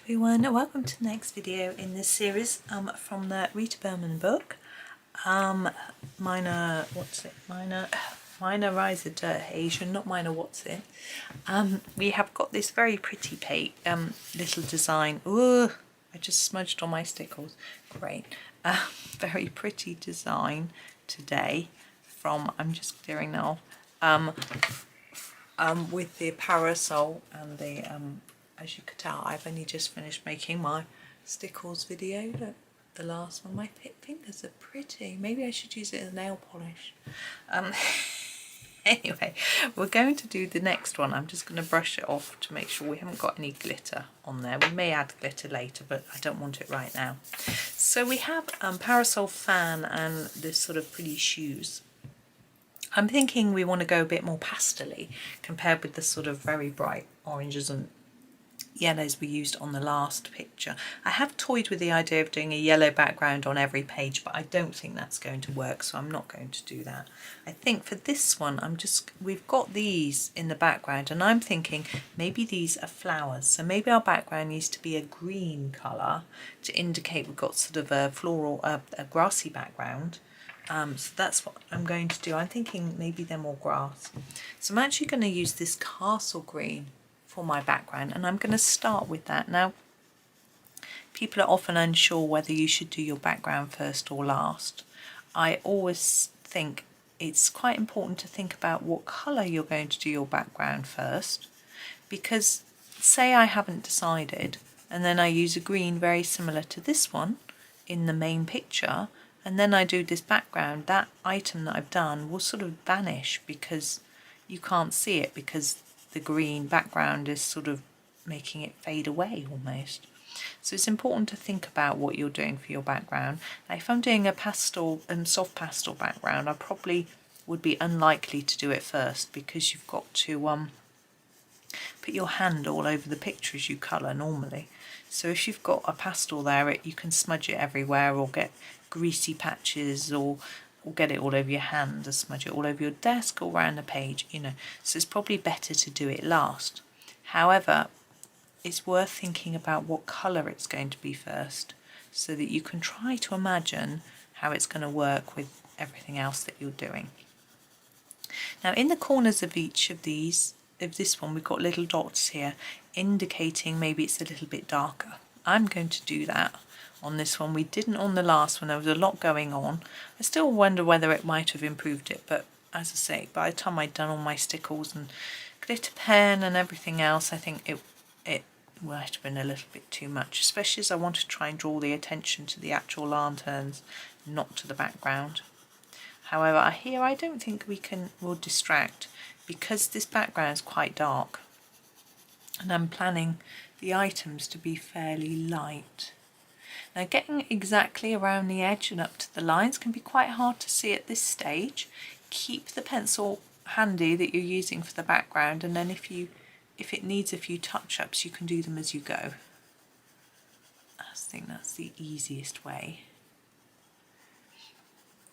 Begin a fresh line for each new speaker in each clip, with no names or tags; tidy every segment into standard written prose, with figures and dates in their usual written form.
Everyone, welcome to the next video in this series from the Rita Berman book. Meine Reise durch Asien, not Meine what's it. We have got this very pretty little design. Ooh, I just smudged on my stickles. Great. Very pretty design today from, I'm just clearing now, with the parasol and the as you could tell, I've only just finished making my stickles video. Look, the last one. My fingers are pretty. Maybe I should use it as nail polish. Anyway, we're going to do the next one. I'm just going to brush it off to make sure we haven't got any glitter on there. We may add glitter later, but I don't want it right now. So we have parasol fan and this sort of pretty shoes. I'm thinking we want to go a bit more pastel-y compared with the sort of very bright oranges and yellows we used on the last picture. I have toyed with the idea of doing a yellow background on every page, but I don't think that's going to work, so I'm not going to do that. I think for this one, we've got these in the background, and I'm thinking maybe these are flowers. So maybe our background needs to be a green colour to indicate we've got sort of a floral, a grassy background. So that's what I'm going to do. I'm thinking maybe they're more grass. So I'm actually going to use this castle green for my background, and I'm going to start with that. Now, people are often unsure whether you should do your background first or last. I always think it's quite important to think about what colour you're going to do your background first, because say I haven't decided and then I use a green very similar to this one in the main picture, and then I do this background, that item that I've done will sort of vanish because you can't see it, because the green background is sort of making it fade away almost. So it's important to think about what you're doing for your background. Now, if I'm doing a pastel and soft pastel background, I probably would be unlikely to do it first, because you've got to put your hand all over the picture as you colour normally. So if you've got a pastel there, you can smudge it everywhere or get greasy patches, or get it all over your hand, or smudge it all over your desk or around the page, you know. So it's probably better to do it last. However, it's worth thinking about what colour it's going to be first, so that you can try to imagine how it's going to work with everything else that you're doing. Now, in the corners of each of these, of this one, we've got little dots here indicating maybe it's a little bit darker. I'm going to do that on this one. We didn't on the last one. There was a lot going on. I still wonder whether it might have improved it, but as I say, by the time I'd done all my stickles and glitter pen and everything else, I think it might have been a little bit too much, especially as I want to try and draw the attention to the actual lanterns, not to the background. However, here I don't think we'll distract, because this background is quite dark, and I'm planning the items to be fairly light. Now, getting exactly around the edge and up to the lines can be quite hard to see at this stage. Keep the pencil handy that you're using for the background, and then if it needs a few touch-ups, you can do them as you go. I think that's the easiest way.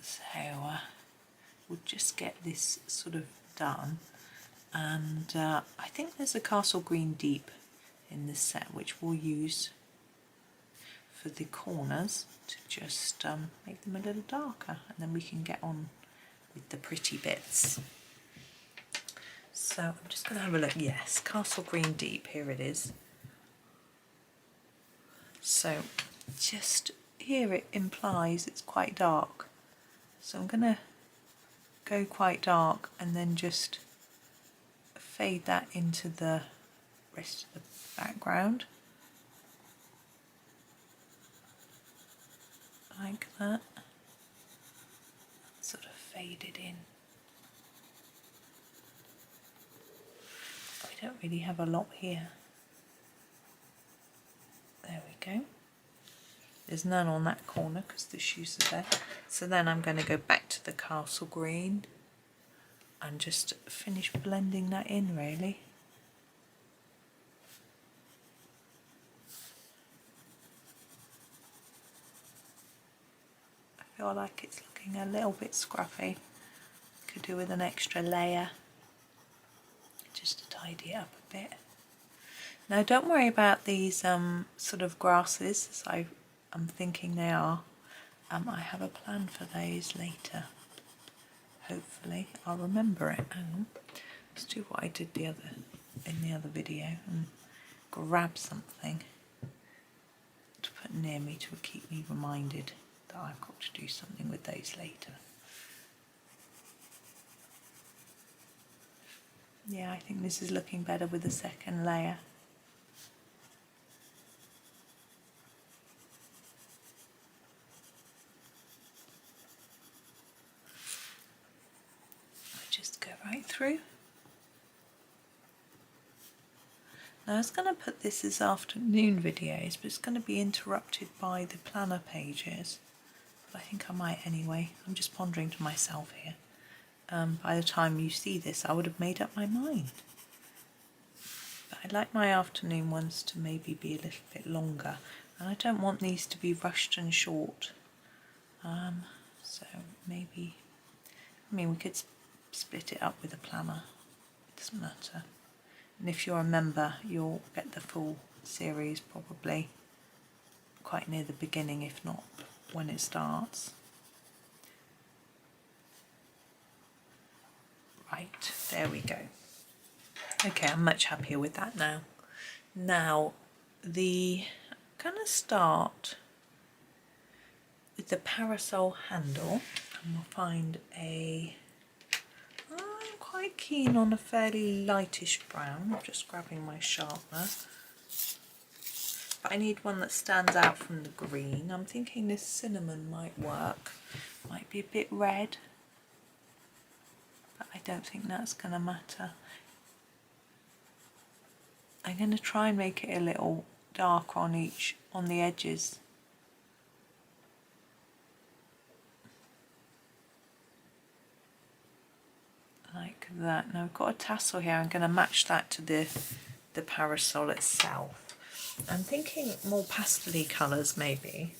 So we'll just get this sort of done, and I think there's a Castle Green Deep in this set which we'll use for the corners to just make them a little darker, and then we can get on with the pretty bits. So I'm just going to have a look. Yes, Castle Green Deep, here it is. So just here it implies it's quite dark, so I'm going to go quite dark and then just fade that into the rest of the background. Like that, sort of faded in. We don't really have a lot here. There we go. There's none on that corner because the shoes are there. So then I'm going to go back to the castle green and just finish blending that in, really. I feel like it's looking a little bit scruffy. Could do with an extra layer just to tidy it up a bit. Now don't worry about these sort of grasses, as I'm thinking they are. I have a plan for those later. Hopefully I'll remember it. Hang on. Let's do what I did in the other video and grab something to put near me to keep me reminded that I've got to do something with those later. Yeah, I think this is looking better with the second layer. I just go right through. Now I was going to put this as afternoon videos, but it's going to be interrupted by the planner pages. But I think I might anyway. I'm just pondering to myself here. By the time you see this, I would have made up my mind. But I'd like my afternoon ones to maybe be a little bit longer. And I don't want these to be rushed and short. So maybe, I mean, we could split it up with a planner. It doesn't matter. And if you're a member, you'll get the full series probably quite near the beginning, if not when it starts. Right, there we go. Okay, I'm much happier with that now. Now, I'm going to start with the parasol handle, and we'll find I'm quite keen on a fairly lightish brown. I'm just grabbing my sharpener. But I need one that stands out from the green. I'm thinking this cinnamon might work. Might be a bit red, but I don't think that's going to matter. I'm going to try and make it a little darker on the edges. Like that. Now I've got a tassel here. I'm going to match that to the parasol itself. I'm thinking more pastel-y colours maybe.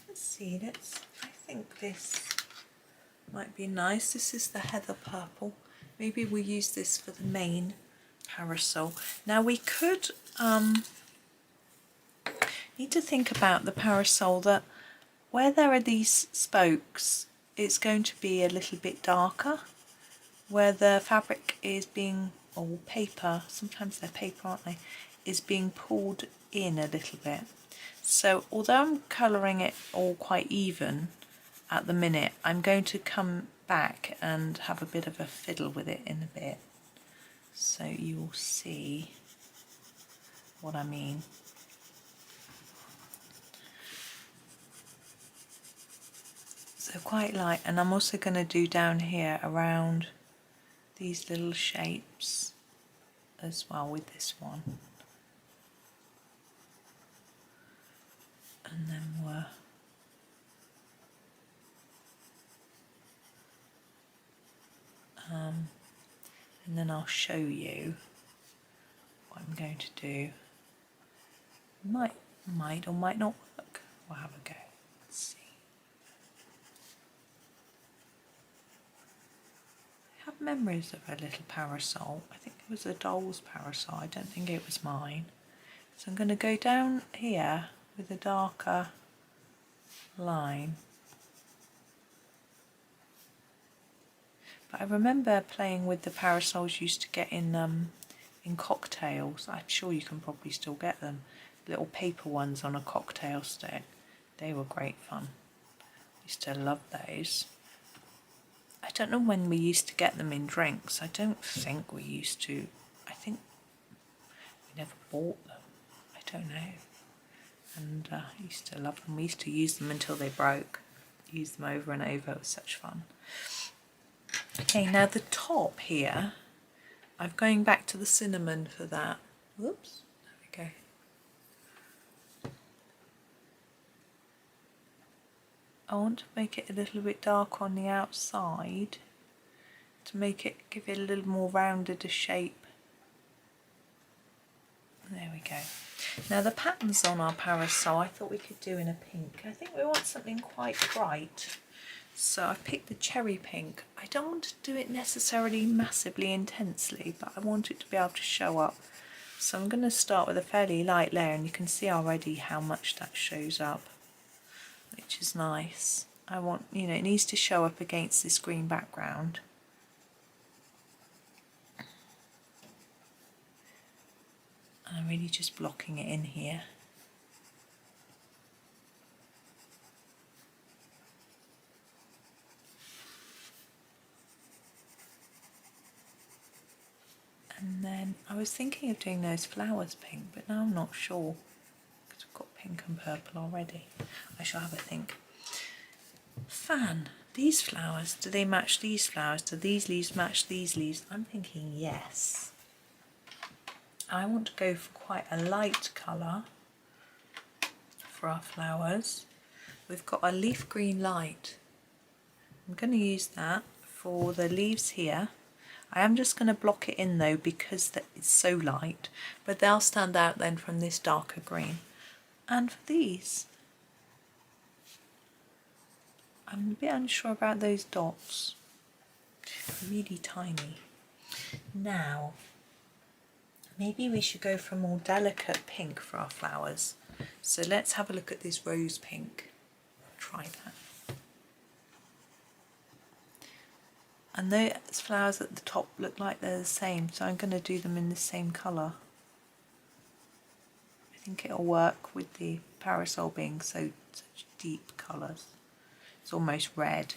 Let's see. I think this might be nice. This is the heather purple. Maybe we'll use this for the main parasol. Now we could need to think about the parasol that where there are these spokes, it's going to be a little bit darker. Where the fabric is being, or paper, sometimes they're paper, aren't they, is being pulled in a little bit. So although I'm colouring it all quite even at the minute, I'm going to come back and have a bit of a fiddle with it in a bit. So you'll see what I mean. So quite light, and I'm also going to do down here around these little shapes as well with this one. And then and then I'll show you what I'm going to do. Might or might not work. We'll have a go. Let's see. I have memories of a little parasol. I think it was a doll's parasol. I don't think it was mine. So I'm going to go down here with a darker line. But I remember playing with the parasols you used to get in cocktails. I'm sure you can probably still get them. Little paper ones on a cocktail stick. They were great fun. I used to love those. I don't know when we used to get them in drinks. I don't think we used to. I think we never bought them. I don't know. And I used to love them. We used to use them until they broke. Use them over and over. It was such fun. Okay, now the top here, I'm going back to the cinnamon for that. Whoops, there we go. I want to make it a little bit darker on the outside to give it a little more rounded a shape. There we go. Now the patterns on our parasol I thought we could do in a pink. I think we want something quite bright. So I picked the cherry pink. I don't want to do it necessarily massively intensely, but I want it to be able to show up. So I'm going to start with a fairly light layer, and you can see already how much that shows up, which is nice. I want, you know, it needs to show up against this green background. And I'm really just blocking it in here. And then I was thinking of doing those flowers pink, but now I'm not sure because I've got pink and purple already. I shall have a think. Fan. These flowers, do they match these flowers? Do these leaves match these leaves? I'm thinking yes. I want to go for quite a light colour for our flowers. We've got a leaf green light. I'm going to use that for the leaves here. I am just going to block it in though because it's so light, but they'll stand out then from this darker green. And for these, I'm a bit unsure about those dots. They're really tiny. Now, maybe we should go for a more delicate pink for our flowers. So let's have a look at this rose pink. Try that. And those flowers at the top look like they're the same, so I'm going to do them in the same colour. I think it'll work with the parasol being such deep colours. It's almost red.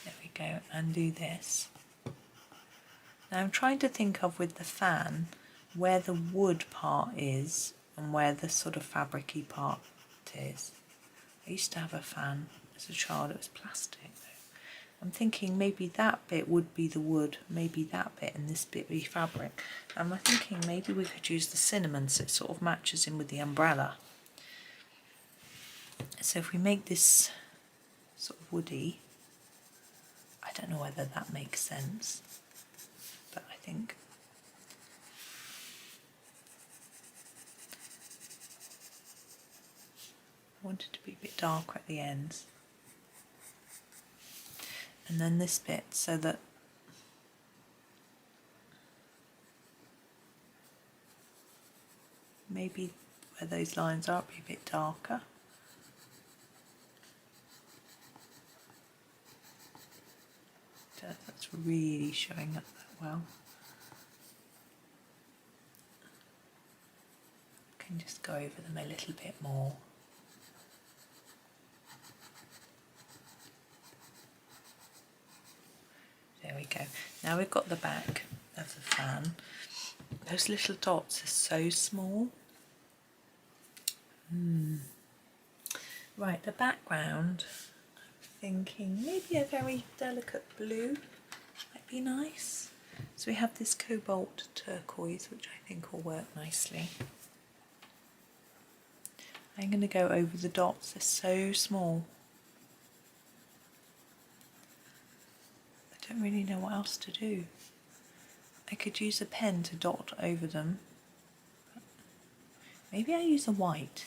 There we go, and do this. Now I'm trying to think of with the fan where the wood part is and where the sort of fabric-y part is. I used to have a fan as a child, it was plastic though. I'm thinking maybe that bit would be the wood, maybe that bit and this bit be fabric. And I'm thinking maybe we could use the cinnamon so it sort of matches in with the umbrella. So if we make this sort of woody, I don't know whether that makes sense, but I think I want it to be a bit darker at the ends. And then this bit so that maybe where those lines are be a bit darker. That's really showing up that well. Can just go over them a little bit more. There we go. Now we've got the back of the fan. Those little dots are so small. Right, the background, I'm thinking maybe a very delicate blue might be nice. So we have this cobalt turquoise, which I think will work nicely. I'm going to go over the dots, they're so small. I don't really know what else to do. I could use a pen to dot over them. Maybe I use a white.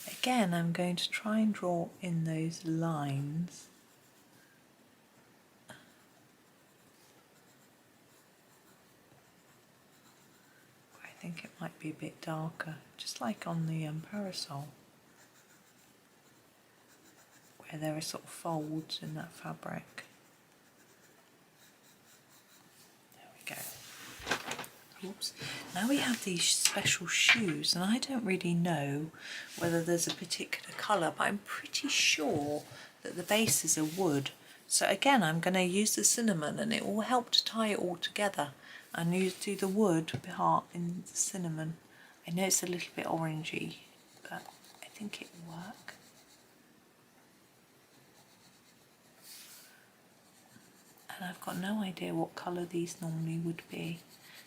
Again, I'm going to try and draw in those lines. I think it might be a bit darker, just like on the parasol, where there are sort of folds in that fabric. There we go. Oops. Now we have these special shoes, and I don't really know whether there's a particular colour, but I'm pretty sure that the bases are wood. So again, I'm going to use the cinnamon, and it will help to tie it all together. And do the wood part in the cinnamon. I know it's a little bit orangey, but I think it will work. And I've got no idea what colour these normally would be.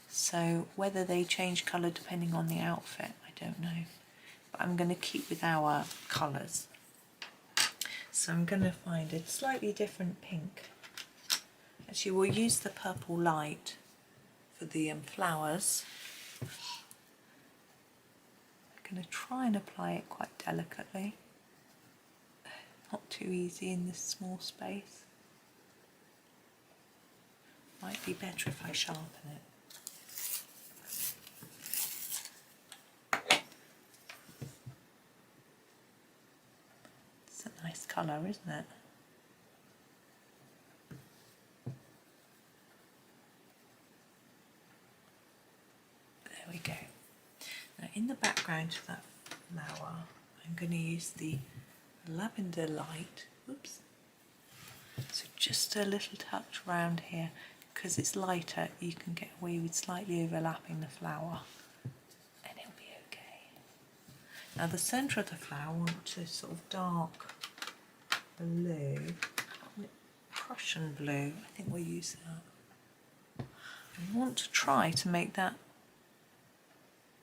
So whether they change colour depending on the outfit, I don't know. But I'm going to keep with our colours. So I'm going to find a slightly different pink. Actually, we'll use the purple light for the flowers. I'm going to try and apply it quite delicately. Not too easy in this small space. Might be better if I sharpen it. It's a nice colour, isn't it? There we go. Now in the background of that flower, I'm going to use the lavender light. Oops. So just a little touch around here. Because it's lighter, you can get away with slightly overlapping the flower and it'll be okay. Now the centre of the flower, I want to sort of dark blue, Prussian blue, I think we'll use that. I want to try to make that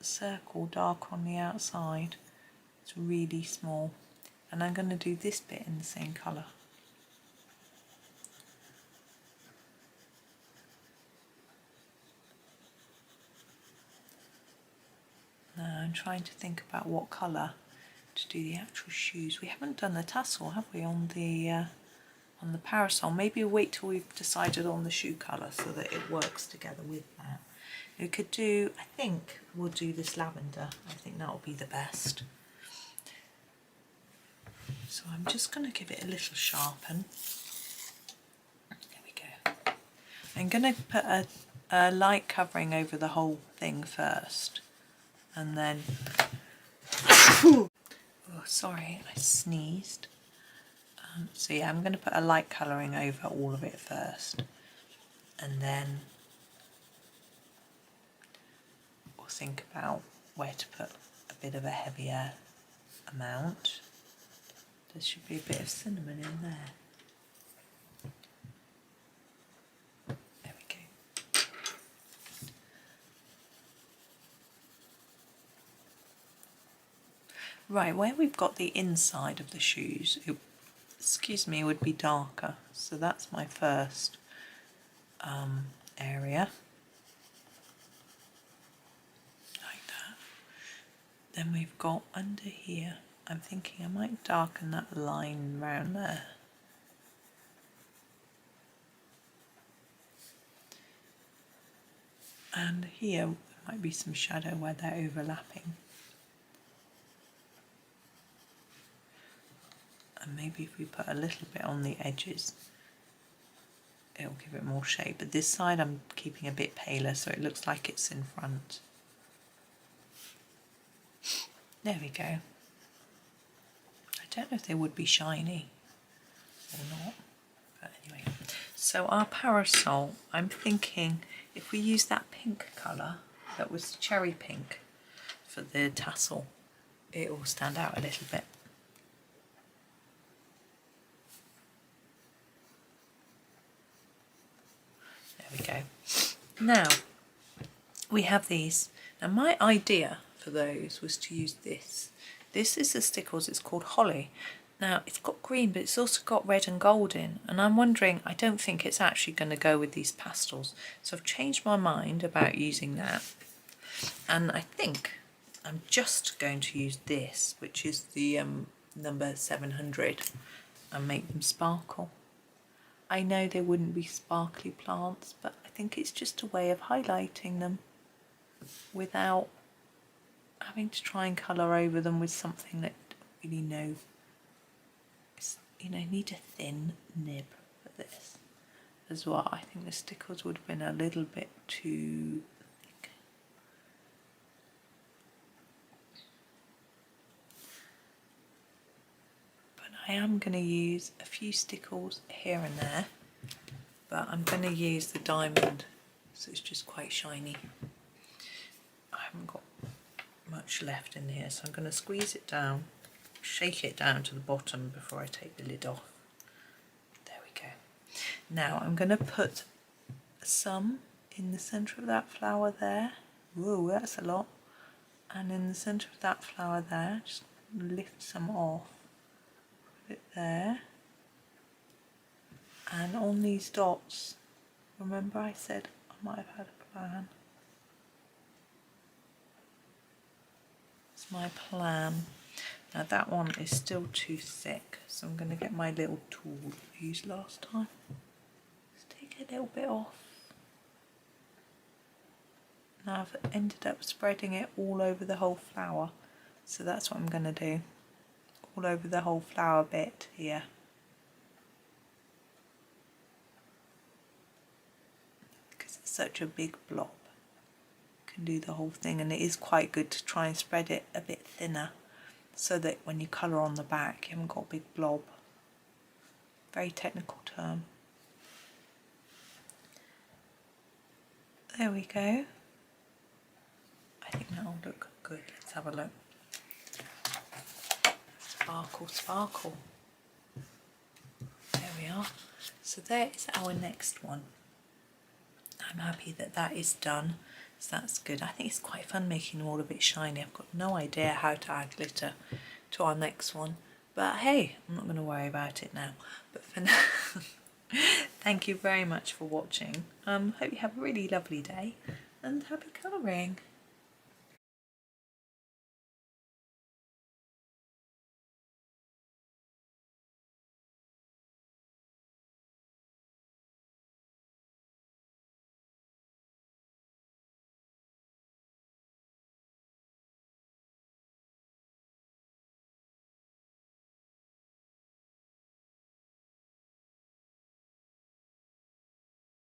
circle dark on the outside. It's really small, and I'm going to do this bit in the same colour. Now I'm trying to think about what colour to do the actual shoes. We haven't done the tassel, have we, on the parasol? Maybe we'll wait till we've decided on the shoe colour so that it works together with that. We could do, I think we'll do this lavender. I think that'll be the best. So I'm just going to give it a little sharpen. There we go. I'm going to put a light covering over the whole thing first. And then, oh sorry, I sneezed. So yeah, I'm going to put a light colouring over all of it first, and then we'll think about where to put a bit of a heavier amount. There should be a bit of cinnamon in there. There we go. Right, where we've got the inside of the shoes, it would be darker. So that's my first area. Like that. Then we've got under here, I'm thinking I might darken that line round there. And here there might be some shadow where they're overlapping. And maybe if we put a little bit on the edges, it'll give it more shape. But this side I'm keeping a bit paler so it looks like it's in front. There we go. I don't know if they would be shiny or not, but anyway. So our parasol, I'm thinking if we use that pink colour, that was cherry pink for the tassel, it will stand out a little bit. There we go. Now we have these. Now my idea for those was to use this. This is the Stickles, it's called Holly. Now it's got green but it's also got red and gold in, and I'm wondering, I don't think it's actually going to go with these pastels, so I've changed my mind about using that, and I think I'm just going to use this, which is the number 700, and make them sparkle. I know they wouldn't be sparkly plants, but I think it's just a way of highlighting them without having to try and colour over them with something that I don't really know. You know, need a thin nib for this as well. I think the Stickles would have been a little bit too thick. But I am going to use a few Stickles here and there, but I'm going to use the diamond so it's just quite shiny. I haven't got much left in here, so I'm going to squeeze it down, shake it down to the bottom before I take the lid off. There we go. Now I'm going to put some in the centre of that flower there. Whoa, that's a lot. And in the centre of that flower there, just lift some off, put it there. And on these dots, remember I said I might have had a plan. It's my plan. Now that one is still too thick, so I'm going to get my little tool I used last time. Just take a little bit off. Now I've ended up spreading it all over the whole flower, so that's what I'm going to do. All over the whole flower bit here. Because it's such a big blob. You can do the whole thing, and it is quite good to try and spread it a bit thinner, so that when you colour on the back you haven't got a big blob. Very technical term. There we go. I think that'll look good. Let's have a look. Sparkle, sparkle. There we are. So there is our next one. I'm happy that that is done. So that's good. I think it's quite fun making them all a bit shiny. I've got no idea how to add glitter to our next one. But hey, I'm not going to worry about it now. But for now, thank you very much for watching. Hope you have a really lovely day and happy colouring.